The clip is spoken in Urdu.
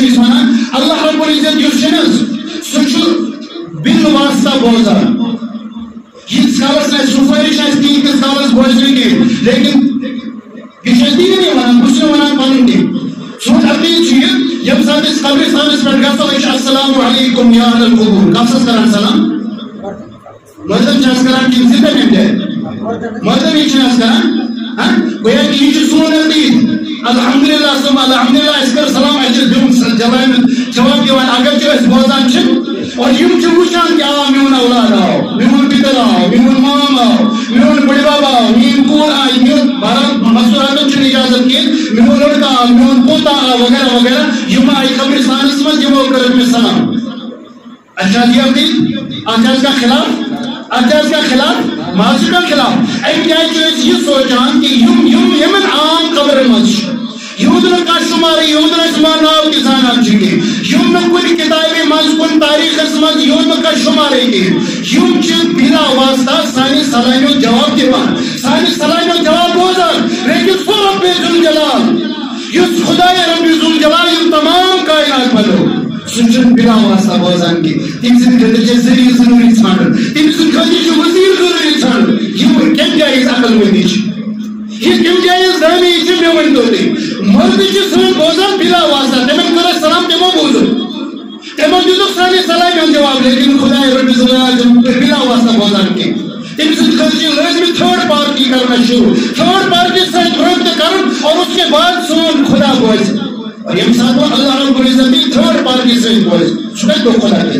أمس ونان الله رب العزت يسجنز سوچو بالواسطة بوزان يس خالص نا سفارش اس دين کے خالص بوزنے کی لیکن یہ دین نہیں ونان کچھ ونان پنن دی سوچ اپنی چیز یم ساتھ اس قبرستان اس پر گسو السلام علیکم یا اہل القبور کفس کران سلام مردم چاس کران کی زندہ میں مردم یہ چاس کران گویا کہ یہ سون دین الحمدللہ ثم الحمدللہ اس پر سلام اجر دیون جواب دیوان اگر جو اس بوزان چھ اور یم چھ وچھان کہ میون اولاد آو میون پتر آو میون مام آو میون بڑی بابا آو میون کور آئی میون بارہ مصوراتوں چھ اجازت کی میون لڑکا آو میون پوتا آو وغیرہ وغیرہ یم آئی قبرستان اس میں جمع کرت میں سلام اچھا دیا بھی اعجاز کا خلاف اعجاز کا خلاف معاشی کا خلاف ایک جائے جو یہ سوچان کہ یمن عام قبر مجھ یودن کا شماری یودن شمار ناو کی زانات چکے یودن کوئی کتابی مجھ کن تاریخ اسمت یودن کا شماری کی یوم چیز بلا واسطہ سانی سلائنوں جواب دیوان سانی سلائنوں جواب بوزن لیکن سو رب ذوالجلال یس خدای رب ذوالجلال یم تمام کائنات بلو سنچن بلا واسطہ بوزن کی تیم سے گردجہ ذریعہ ضروری چھانڈن تیم سے خدیش وزیر ضروری چھانڈن یہ کم جائز عقل میں دیچ یہ کم جائز دانی چھ میں ون دوتے مرد چھ سن بوزن بلا واسطہ تمہیں کرا سلام تمہیں بوزن تمہیں دیدو سانی سلائی میں جواب لیکن خدای رب ذوالجلال بلا واسطہ بوزن کی تیم سے خدیش لازمی تھرڈ پارٹی کرنا شروع تھرڈ پارٹی سے برد کرن اور اس کے بعد سن خدا بوزن اور یہ مثال اللہ رب العزت بھی تھرڈ پارٹی سے بوزن شکر تو خدا کے